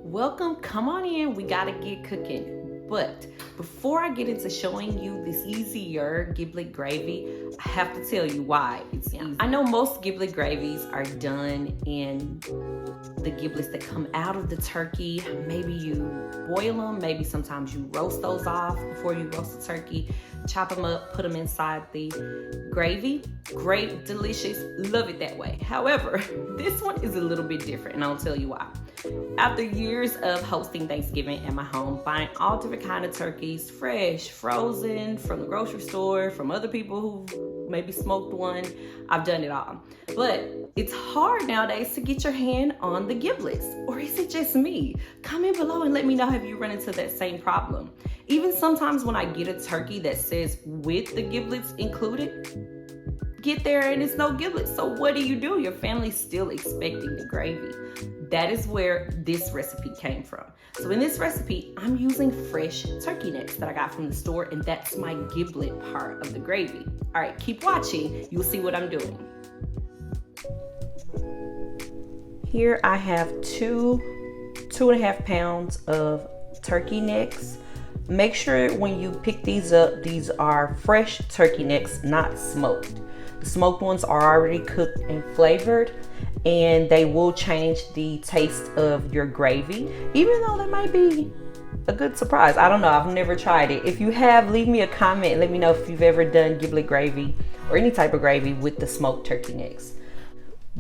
Welcome, come on in, we gotta get cooking. But before I get into showing you this easier giblet gravy, I have to tell you why it's easy. I know most giblet gravies are done in the giblets that come out of the turkey. Maybe you boil them, maybe sometimes you roast those off before you roast the turkey, chop them up, put them inside the gravy. Great, delicious, love it that way. However, this one is a little bit different, and I'll tell you why. After years of hosting Thanksgiving at my home, buying all different kinds of turkeys, fresh, frozen, from the grocery store, from other people who maybe smoked one, I've done it all. But it's hard nowadays to get your hand on the giblets, or is it just me? Comment below and let me know if you run into that same problem. Even sometimes when I get a turkey that says with the giblets included, get there and it's no giblets. So what do? Your family's still expecting the gravy. That is where this recipe came from. So in this recipe, I'm using fresh turkey necks that I got from the store, and that's my giblet part of the gravy. All right, keep watching. You'll see what I'm doing. Here I have two and a half pounds of turkey necks. Make sure when you pick these up, these are fresh turkey necks, not smoked. The smoked ones are already cooked and flavored, and they will change the taste of your gravy, even though that might be a good surprise. I don't know, I've never tried it. If you have, leave me a comment and let me know if you've ever done giblet gravy or any type of gravy with the smoked turkey necks.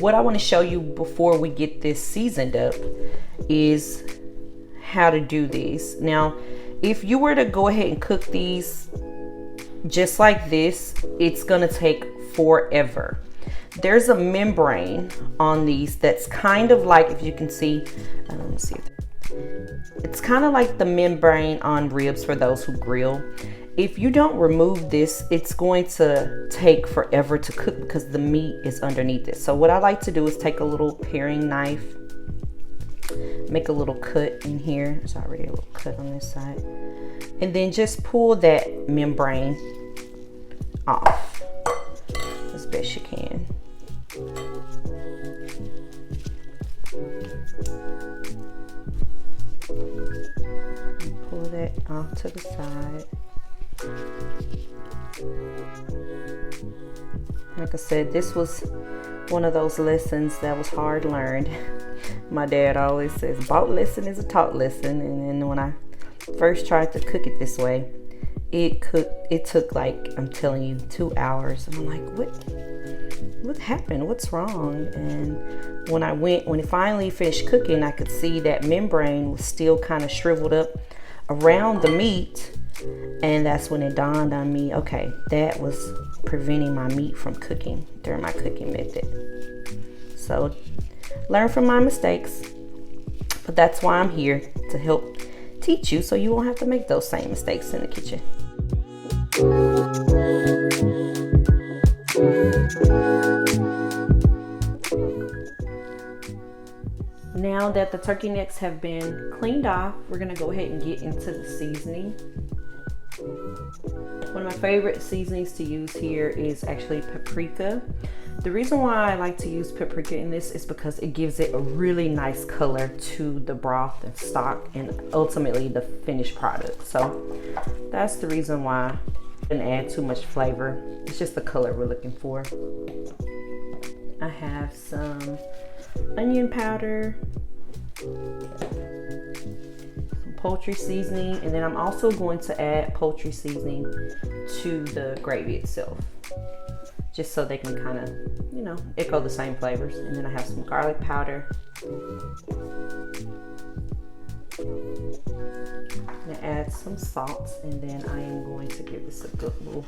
What I want to show you before we get this seasoned up is how to do these. Now, if you were to go ahead and cook these just like this, it's gonna take forever. There's a membrane on these that's kind of like, if you can see, let me see. It's kind of like the membrane on ribs for those who grill. If you don't remove this, it's going to take forever to cook because the meat is underneath it. So what I like to do is take a little paring knife, make a little cut in here. There's already a little cut on this side. And then just pull that membrane off as best you can. Pull that off to the side. Like I said, this was one of those lessons that was hard learned. My dad always says, bought lesson is a taught lesson. And then when I first tried to cook it this way, it took like, I'm telling you, 2 hours. And I'm like, what happened? What's wrong? And when it finally finished cooking, I could see that membrane was still kind of shriveled up around the meat. And that's when it dawned on me, okay, that was preventing my meat from cooking during my cooking method. So learn from my mistakes, but that's why I'm here, to help teach you so you won't have to make those same mistakes in the kitchen. Now that the turkey necks have been cleaned off, we're gonna go ahead and get into the seasoning. One of my favorite seasonings to use here is actually paprika. The reason why I like to use paprika in this is because it gives it a really nice color to the broth and stock and ultimately the finished product. So that's the reason why I didn't add too much flavor. It's just the color we're looking for. I have some onion powder, poultry seasoning, and then I'm also going to add poultry seasoning to the gravy itself, just so they can kind of, echo the same flavors. And then I have some garlic powder. I'm gonna add some salt, and then I am going to give this a good little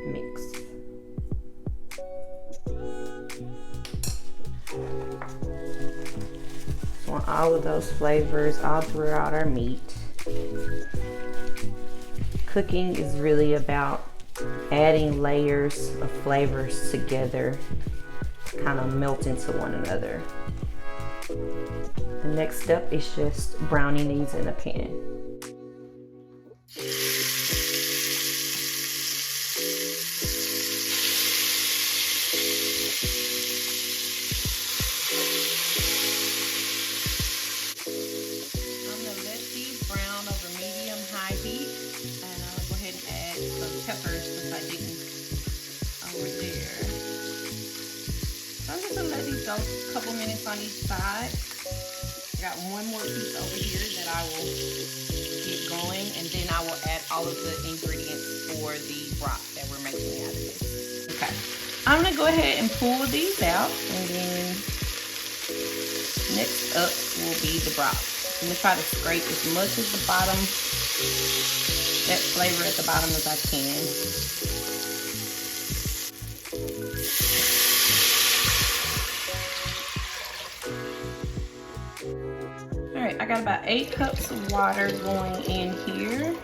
mix. Want all of those flavors all throughout our meat. Cooking is really about adding layers of flavors together to kind of melt into one another. The next step is just browning these in a pan. peppers since I didn't over there. So I'm just gonna let these go a couple minutes on each side. I got one more piece over here that I will get going, and then I will add all of the ingredients for the broth that we're making out of this. Okay, I'm gonna go ahead and pull these out, and then next up will be the broth. I'm gonna try to scrape as much of the bottom, that flavor at the bottom as I can. All right, I got about 8 cups of water going in here.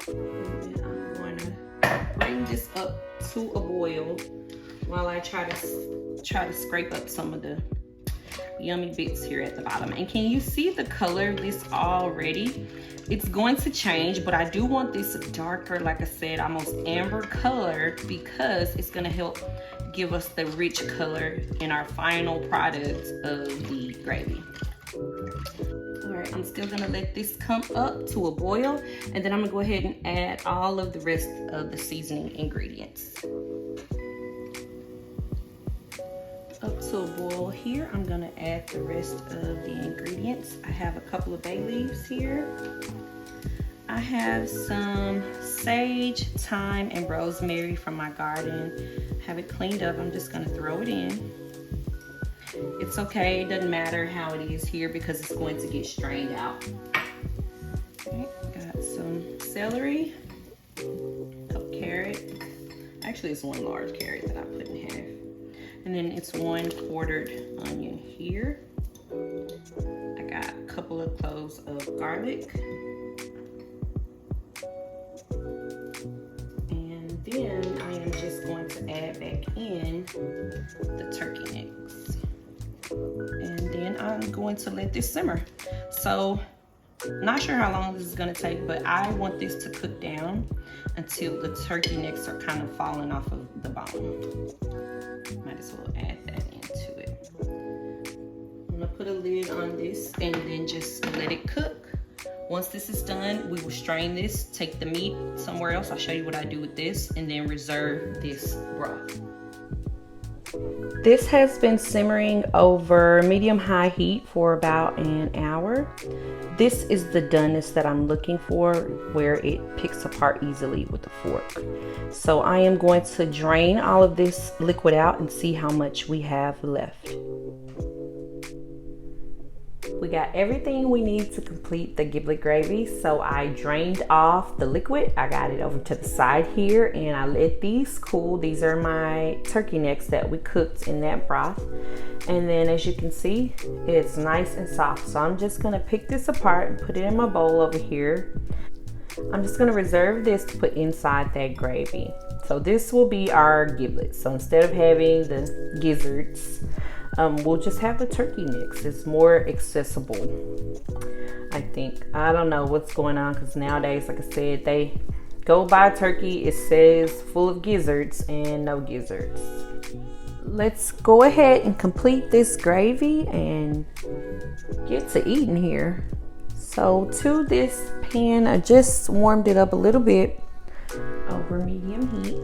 And I'm going to bring this up to a boil while I try to scrape up some of the yummy bits here at the bottom. And can you see the color of this already? It's going to change, but I do want this darker, like I said, almost amber color, because it's going to help give us the rich color in our final product of the gravy. All right, I'm still gonna let this come up to a boil, and then I'm gonna go ahead and add all of the rest of the seasoning ingredients. Up to a boil here, I'm gonna add the rest of the ingredients. I have a couple of bay leaves here. I have some sage, thyme, and rosemary from my garden. Have it cleaned up. I'm just gonna throw it in. It's okay, it doesn't matter how it is here because it's going to get strained out. Okay, got some celery, a couple carrot. Actually, it's one large carrot that I put in half. And then it's 1 quartered onion here. I got a couple of cloves of garlic. And then I am just going to add back in the turkey necks. And then I'm going to let this simmer. So, not sure how long this is going to take, but I want this to cook down until the turkey necks are kind of falling off of the bone. Might as well add that into it. I'm going to put a lid on this and then just let it cook. Once this is done, we will strain this, take the meat somewhere else. I'll show you what I do with this, and then reserve this broth. This has been simmering over medium-high heat for about an hour. This is the doneness that I'm looking for, where it picks apart easily with a fork. So I am going to drain all of this liquid out and see how much we have left. We got everything we need to complete the giblet gravy, so I drained off the liquid. I got it over to the side here, and I let these cool. These are my turkey necks that we cooked in that broth. And then as you can see, it's nice and soft. So I'm just gonna pick this apart and put it in my bowl over here. I'm just gonna reserve this to put inside that gravy. So this will be our giblets. So instead of having the gizzards, we'll just have the turkey necks. It's more accessible, I think. I don't know what's going on, because nowadays, like I said, they go buy turkey, it says full of gizzards, and no gizzards. Let's go ahead and complete this gravy and get to eating here. So to this pan, I just warmed it up a little bit over medium heat.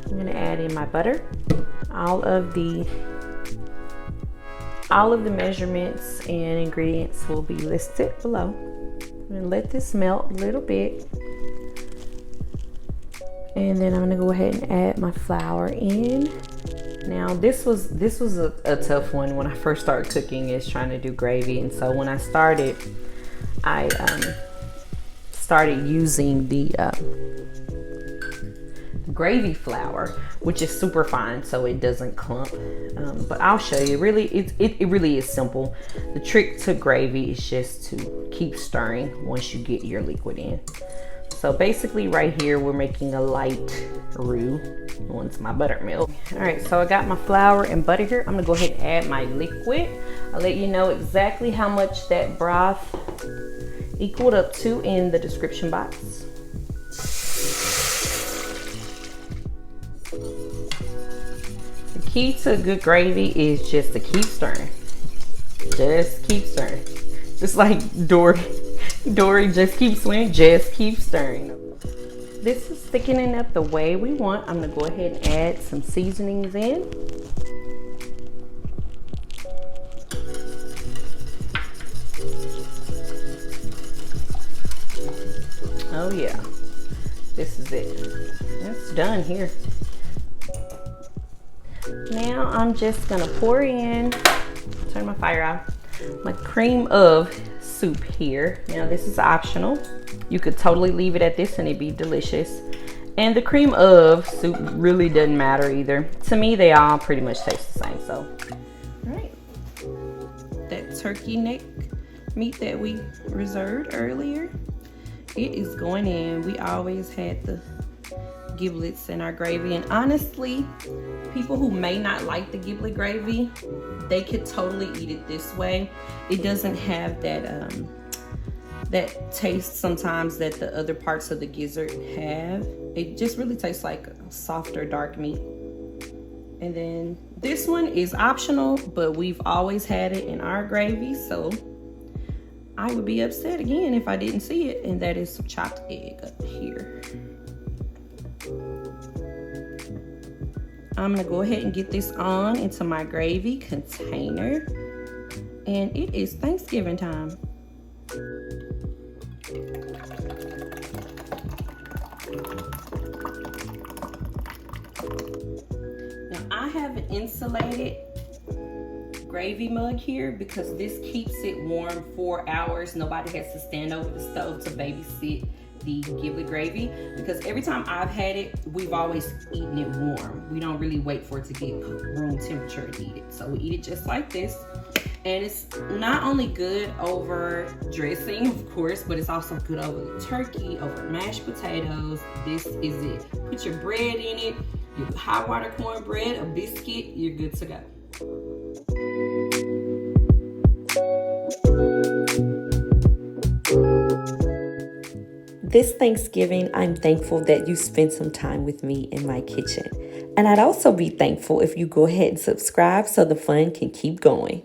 I'm gonna add in my butter. All of the measurements and ingredients will be listed below. I'm gonna let this melt a little bit. And then I'm gonna go ahead and add my flour in. Now this was a tough one when I first started cooking, is trying to do gravy. And so when I started, I started using the gravy flour, which is super fine so it doesn't clump. But I'll show you. Really, it really is simple. The trick to gravy is just to keep stirring once you get your liquid in. So basically right here, we're making a light roux once my buttermilk. All right, so I got my flour and butter here. I'm gonna go ahead and add my liquid. I'll let you know exactly how much that broth equaled up to in the description box. The key to good gravy is just to keep stirring. Just keep stirring. Just like Dory just keep swimming, just keep stirring. this is thickening up the way we want. I'm gonna go ahead and add some seasonings in. Oh yeah, this is it. It's done here. Now I'm just gonna pour in, turn my fire off, my cream of soup here. Now this is optional. You could totally leave it at this and it'd be delicious. And the cream of soup really doesn't matter either. To me, they all pretty much taste the same. So, all right. That turkey neck meat that we reserved earlier, it is going in. We always had the giblets in our gravy, and honestly, people who may not like the giblet gravy, they could totally eat it this way. It doesn't have that that taste sometimes that the other parts of the gizzard have. It just really tastes like softer dark meat. And then this one is optional, but we've always had it in our gravy, so I would be upset again if I didn't see it, and that is some chopped egg up here. I'm gonna go ahead and get this on into my gravy container, and it is Thanksgiving time. Now I have an insulated gravy mug here because this keeps it warm 4 hours. Nobody has to stand over the stove to babysit the giblet gravy, because every time I've had it, we've always eaten it warm. We don't really wait for it to get room temperature to eat it. So we eat it just like this. And it's not only good over dressing, of course, but it's also good over the turkey, over mashed potatoes. This is it. Put your bread in it, your hot water cornbread, a biscuit, you're good to go. This Thanksgiving, I'm thankful that you spent some time with me in my kitchen. And I'd also be thankful if you go ahead and subscribe so the fun can keep going.